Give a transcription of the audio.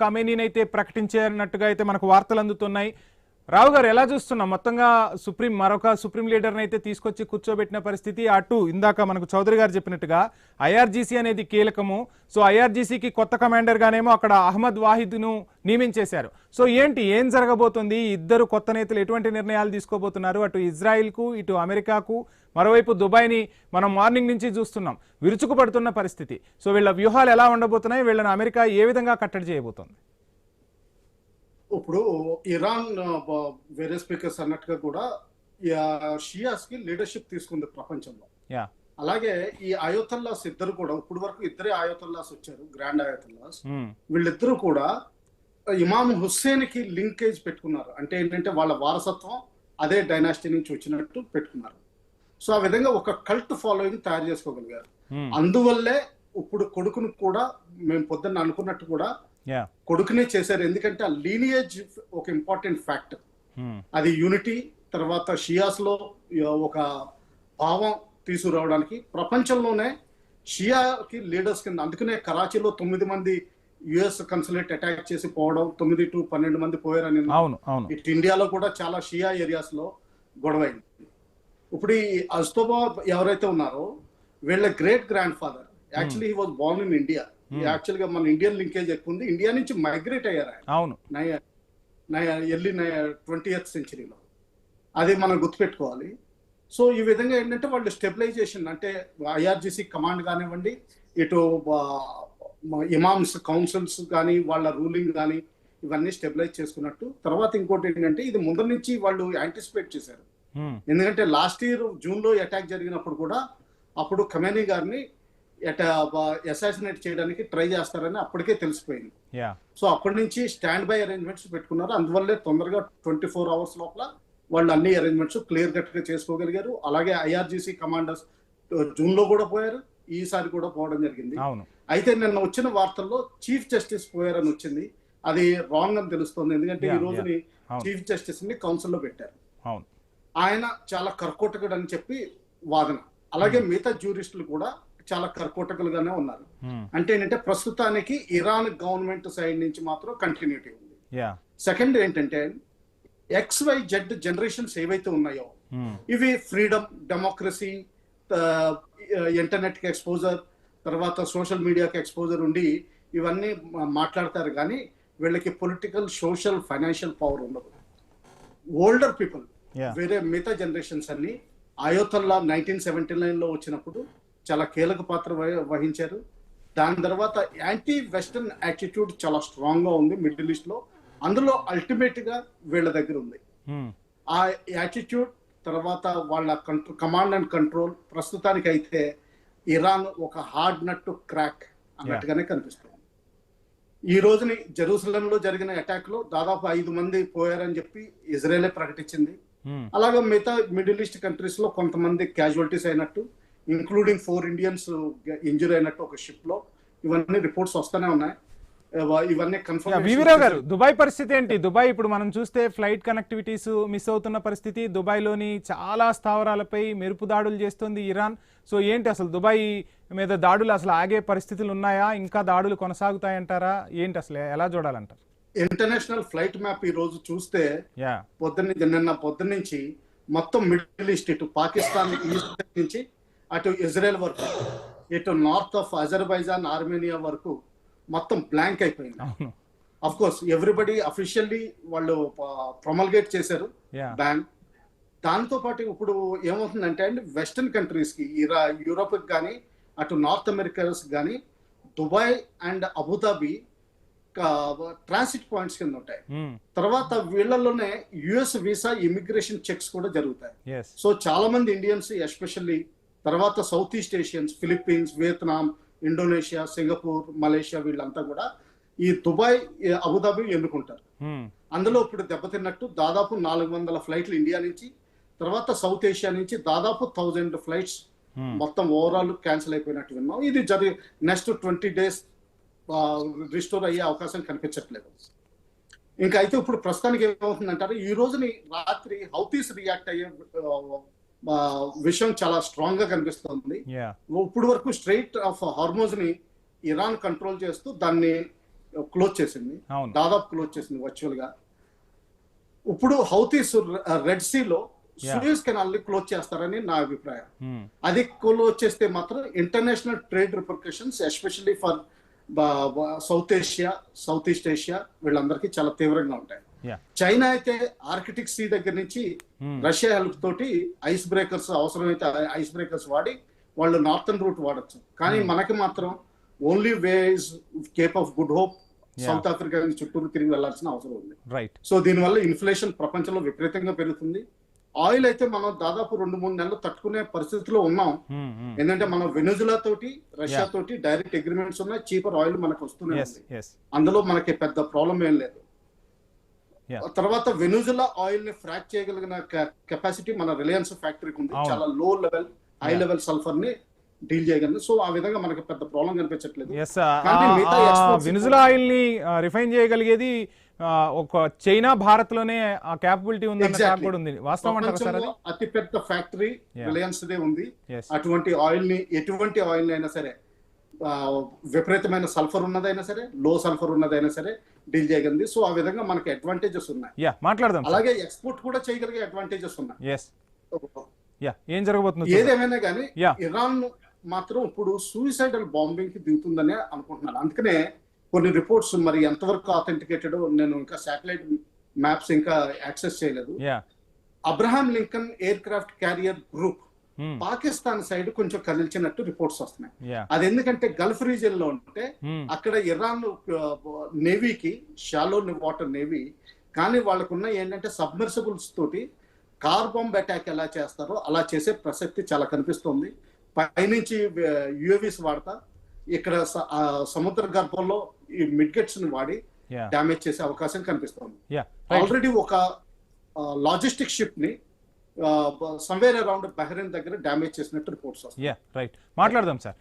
ఖమేనీని అయితే ప్రకటించేనట్టుగా అయితే మనకు వార్తలు అందుతున్నాయి. రావు గారు ఎలా చూస్తున్నాం? మొత్తంగా మరొక సుప్రీం లీడర్ని అయితే తీసుకొచ్చి కూర్చోబెట్టిన పరిస్థితి. అటు ఇందాక మనకు చౌదరి గారు చెప్పినట్టుగా ఐఆర్జీసీ అనేది కీలకము. సో ఐఆర్జీసీకి కొత్త కమాండర్ గానేమో అక్కడ అహ్మద్ వాహిద్ను నియమించేశారు. సో ఏం జరగబోతుంది? ఇద్దరు కొత్త నేతలు ఎటువంటి నిర్ణయాలు తీసుకోబోతున్నారు? అటు ఇజ్రాయిల్కు, ఇటు అమెరికాకు, మరోవైపు దుబాయ్ని మనం మార్నింగ్ నుంచి చూస్తున్నాం, విరుచుకుపడుతున్న పరిస్థితి. సో వీళ్ళ వ్యూహాలు ఎలా ఉండబోతున్నాయి? వీళ్ళని అమెరికా ఏ విధంగా కట్టడి చేయబోతోంది? ఇప్పుడు ఇరాన్ వేరే స్పీకర్స్ అన్నట్టుగా కూడా షియాస్ కి లీడర్షిప్ తీసుకుంది ప్రపంచంలో. అలాగే ఈ అయోతల్లాస్ ఇద్దరు కూడా ఇప్పుడు వరకు ఇద్దరే అయోతల్లాస్ వచ్చారు, గ్రాండ్ అయోతల్లాస్. వీళ్ళిద్దరూ కూడా ఇమాం హుస్సేన్ కి లింకేజ్ పెట్టుకున్నారు. అంటే ఏంటంటే వాళ్ళ వారసత్వం అదే డైనాసిటీ నుంచి వచ్చినట్టు పెట్టుకున్నారు. సో ఆ విధంగా ఒక కల్ట్ ఫాలోయింగ్ తయారు చేసుకోగలిగారు. అందువల్లే ఇప్పుడు కొడుకును కూడా మేము పొద్దున్న అనుకున్నట్టు కూడా కొడుకునే చేశారు. ఎందుకంటే ఆ లీనియేజ్ ఒక ఇంపార్టెంట్ ఫ్యాక్టర్. అది యూనిటీ, తర్వాత షియాస్ లో ఒక భావం తీసుకురావడానికి ప్రపంచంలోనే షియాకి లీడర్స్ కింద. అందుకనే కరాచీలో 9 మంది యుఎస్ కన్సులేట్ అటాక్ చేసి పోవడం, 9 to 12 మంది పోయారని. ఇటు ఇండియాలో కూడా చాలా షియా ఏరియాస్ లో గొడవైంది. ఇప్పుడు ఈ అజ్తోబా ఎవరైతే ఉన్నారో వీళ్ళ great grand father actually he was Born in India. Actual గా మన ఇండియన్ లింకేజ్ ఎక్కువ ఉంది. ఇండియా నుంచి మైగ్రేట్ అయ్యారు ఎర్లీ 20th centuryలో. అది మనం గుర్తుపెట్టుకోవాలి. సో ఈ విధంగా ఏంటంటే వాళ్ళు స్టెబిలైజేషన్, అంటే ఐఆర్జీసీ కమాండ్ కానివ్వండి, ఇటు ఇమామ్స్ కౌన్సిల్స్ కానీ వాళ్ళ రూలింగ్ కానీ ఇవన్నీ స్టెబిలైజ్ చేసుకున్నట్టు. తర్వాత ఇంకోటి ఏంటంటే ఇది ముందు నుంచి వాళ్ళు యాంటిసిపేట్ చేశారు. ఎందుకంటే లాస్ట్ ఇయర్ జూన్ లో అటాక్ జరిగినప్పుడు కూడా అప్పుడు ఖమేనీ గారిని అసాసినేట్ చేయడానికి ట్రై చేస్తారని అప్పటికే తెలిసిపోయింది. సో అప్పటి నుంచి స్టాండ్ బై అరేంజ్మెంట్స్ పెట్టుకున్నారు. అందువల్లే తొందరగా 24 hours లోపల వాళ్ళు అన్ని అరేంజ్మెంట్స్ క్లియర్ కట్ గా చేసుకోగలిగారు. అలాగే ఐఆర్జీసీ కమాండర్స్ జూన్ లో కూడా పోయారు, ఈసారి కూడా పోవడం జరిగింది. అయితే నిన్న వచ్చిన వార్తల్లో చీఫ్ జస్టిస్ పోయారని వచ్చింది. అది రాంగ్ అని తెలుస్తుంది. ఎందుకంటే ఈ రోజుని చీఫ్ జస్టిస్ ని కౌన్సిల్లో పెట్టారు. ఆయన చాలా కర్కోటకుడు అని చెప్పి వాదన. అలాగే మిగతా జ్యూరిస్టులు కూడా చాలా కర్కోటకులుగానే ఉన్నారు. అంటే ఏంటంటే ప్రస్తుతానికి ఇరాన్ గవర్నమెంట్ సైడ్ నుంచి మాత్రం కంటిన్యూటీ ఉంది. సెకండ్ ఏంటంటే XYZ జనరేషన్స్ ఏవైతే ఉన్నాయో ఇవి ఫ్రీడమ్, డెమోక్రసీ, ఇంటర్నెట్ కి ఎక్స్పోజర్, తర్వాత సోషల్ మీడియాకి ఎక్స్పోజర్ ఉండి ఇవన్నీ మాట్లాడతారు. కానీ వీళ్ళకి పొలిటికల్, సోషల్, ఫైనాన్షియల్ పవర్ ఉండదు. ఓల్డర్ పీపుల్ వేరే మిగతా జనరేషన్స్ అన్ని అయోతల్లా 1979లో వచ్చినప్పుడు చాలా కీలక పాత్ర వహించారు. దాని తర్వాత యాంటీ వెస్టర్న్ యాటిట్యూడ్ చాలా స్ట్రాంగ్ గా ఉంది మిడిల్ ఈస్ట్ లో. అందులో అల్టిమేట్ గా వీళ్ళ దగ్గర ఉంది ఆ యాటిట్యూడ్. తర్వాత వాళ్ళ కమాండ్ అండ్ కంట్రోల్. ప్రస్తుతానికి అయితే ఇరాన్ ఒక హార్డ్ నట్ టు క్రాక్ అన్నట్టుగానే కనిపిస్తుంది. ఈ రోజుని జెరూసలంలో జరిగిన అటాక్ లో దాదాపు 5 మంది పోయారని చెప్పి ఇజ్రాయెలే ప్రకటించింది. అలాగే మిగతా మిడిల్ ఈస్ట్ కంట్రీస్ లో కొంతమంది క్యాజువాలిటీస్ అయినట్టు, ఇంక్లూడింగ్ 4 Indians ఇంజూరీ అయినట్టు ఒక షిప్ లో, ఇవన్నీ రిపోర్ట్స్ వస్తూనే ఉన్నాయి. ఇవన్నీ కన్ఫర్మ్. వీవీరావు గారు, దుబాయ్ పరిస్థితి ఏంటి? దుబాయ్ ఇప్పుడు మనం చూస్తే ఫ్లైట్ కనెక్టివిటీస్ మిస్ అవుతున్న పరిస్థితి. దుబాయ్లోని చాలా స్థావరాలపై మెరుపు దాడులు చేస్తుంది ఇరాన్. సో ఏంటి అసలు దుబాయ్ మీద దాడులు అసలు ఆగే పరిస్థితులు ఉన్నాయా? ఇంకా దాడులు కొనసాగుతాయంటారా? ఏంటి అసలు ఎలా చూడాలంటారు? ఇంటర్నేషనల్ ఫ్లైట్ మ్యాప్ ఈ రోజు చూస్తే నిన్న పొద్దున్న నుంచి మొత్తం మిడిల్ ఈస్ట్, ఇటు పాకిస్తాన్ ఈస్ట్ నుంచి అటు ఇజ్రాయెల్ వరకు, ఇటు నార్త్ ఆఫ్ అజర్బైజాన్, ఆర్మేనియా వరకు మొత్తం బ్లాంక్ అయిపోయింది. అఫ్ కోర్స్ ఎవ్రీబడి అఫీషియల్లీ వాళ్ళు ప్రొమల్గేట్ చేశారు బ్యాన్. దాంతో పాటు ఇప్పుడు ఏమవుతుందంటే అండి, వెస్టర్న్ కంట్రీస్ కి, యూరోప్ కానీ అటు నార్త్ అమెరికాస్ కానీ Dubai and Abu Dhabi transit points కింద ఉంటాయి. తర్వాత వీళ్ళలోనే యుఎస్ వీసా ఇమిగ్రేషన్ చెక్స్ కూడా జరుగుతాయి. సో చాలా మంది ఇండియన్స్ ఎస్పెషల్లీ, తర్వాత south east Asians, Philippines, Vietnam, Indonesia, Singapore, Malaysia, వీళ్ళంతా కూడా ఈ దుబాయ్, అబుదాబి ఎన్నుకుంటారు. అందులో ఇప్పుడు దెబ్బతిన్నట్టు దాదాపు 400 ఫ్లైట్లు ఇండియా నుంచి, తర్వాత సౌత్ ఏషియా నుంచి దాదాపు 1000 ఫ్లైట్స్ మొత్తం ఓవరాల్ క్యాన్సిల్ అయిపోయినట్టు విన్నాం. ఇది నెక్స్ట్ 20 days రిస్టోర్ అయ్యే అవకాశం కనిపించట్లేదు. ఇంకా అయితే ఇప్పుడు ప్రస్తుతానికి ఏమవుతుందంటారు, ఈ రోజుని రాత్రి హౌతీస్ రియాక్ట్ అయ్యే విషయం చాలా స్ట్రాంగ్ గా కనిపిస్తుంది. ఇప్పుడు వరకు స్ట్రైట్ ఆఫ్ హార్మోజ్ ని ఇరాన్ కంట్రోల్ చేస్తూ దాన్ని క్లోజ్ చేసింది, అవును. దాదాపు క్లోజ్ చేసింది వర్చువల్ గా. ఇప్పుడు హౌతీస్ రెడ్ సీలో సూయజ్ కెనాల్ ని క్లోజ్ చేస్తారని నా అభిప్రాయం. అది క్లోజ్ చేస్తే మాత్రం international trade repercussions especially for south Asia, south east Asia వీళ్ళందరికీ చాలా తీవ్రంగా ఉంటాయి. చైనా అయితే ఆర్కిటిక్ సీ దగ్గర నుంచి రష్యా హెల్ప్ తోటి ఐస్ బ్రేకర్స్, అవసరమైతే ఐస్ బ్రేకర్స్ వాడి వాళ్ళు నార్థన్ రూట్ వాడచ్చు. కానీ మనకి మాత్రం only way is Cape of good hope, south Africa చుట్టూరు తిరిగి వెళ్లాల్సిన అవసరం ఉంది. రైట్. సో దీనివల్ల ఇన్ఫ్లేషన్ ప్రపంచంలో విపరీతంగా పెరుగుతుంది. ఆయిల్ అయితే మనం దాదాపు 2-3 నెలలు తట్టుకునే పరిస్థితిలో ఉన్నాం. ఎందుకంటే మనం వెనుజులా తోటి, రష్యా తోటి డైరెక్ట్ అగ్రిమెంట్స్ ఉన్నాయి, చీపర్ ఆయిల్ మనకు వస్తూనే ఉంది, అందులో మనకి పెద్ద ప్రాబ్లం ఏం లేదు. తర్వాత వెనుజులా ఆయిల్ ని ఫ్రాక్ చేయగలిగిన కెపాసిటీ మన రిలయన్స్ ఫ్యాక్టరీకి ఉంది. చాలా లో లెవెల్, హై లెవెల్ సల్ఫర్ ని డీల్ చేయగలను. సో ఆ విధంగా మనకి పెద్ద ప్రాబ్లం కనిపించట్లేదు. వెనుజులా ఆయిల్ ని రిఫైన్ చేయగలిగేది ఒక చైనా, భారత్ లోనే ఆ క్యాపబిలిటీ ఉంది. వాస్తవం అతి పెద్ద ఫ్యాక్టరీ రిలయన్స్ దే ఉంది. అటువంటి ఆయిల్ ని, ఎటువంటి ఆయిల్ అయినా సరే, విపరీతమైన సల్ఫర్ ఉన్నదైనా సరే, లో సల్ఫర్ ఉన్నదైనా సరే డీల్ చేయగలిగింది. సో ఆ విధంగా మనకి అడ్వాంటేజెస్ ఉన్నాయి. మాట్లాడదాం. అలాగే ఎక్స్పోర్ట్ కూడా చేయగలిగే అడ్వాంటేజెస్ ఉన్నాయి. ఏం జరగబోతుంది ఏదేమైనా కానీ ఇరాన్ మాత్రం ఇప్పుడు సూసైడల్ బాంబింగ్ కి దిగుతుందనే అనుకుంటున్నాను. అందుకనే కొన్ని రిపోర్ట్స్ మరి ఎంతవరకు ఆథెంటికేటెడ్, నేను ఇంకా శాటిలైట్ మ్యాప్స్ ఇంకా యాక్సెస్ చేయలేదు. Abraham Lincoln air craft carrier group Pakistan side కొంచెం కదిల్చినట్టు రిపోర్ట్స్ వస్తున్నాయి. అది ఎందుకంటే గల్ఫ్ రీజియన్ లో ఉంటే అక్కడ ఇరాన్ నేవీకి షాలో వాటర్ నేవీ, కానీ వాళ్ళకున్న ఏంటంటే సబ్మర్సిబుల్స్ తోటి కార్ బాంబ్ అటాక్ ఎలా చేస్తారో అలా చేసే ప్రసక్తి చాలా కనిపిస్తుంది. పైనుంచి యుఏవీస్ వాడతా ఇక్కడ సముద్ర గర్భంలో ఈ మిడ్గెట్స్ ని వాడి డ్యామేజ్ చేసే అవకాశం కనిపిస్తుంది. ఆల్రెడీ ఒక లాజిస్టిక్ షిప్ ని సమ్వేర్ అరౌండ్ బహ్రెయిన్ దగ్గర డ్యామేజ్ చేసినట్టు రిపోర్ట్స్ వస్తాయి. మాట్లాడదాం సార్.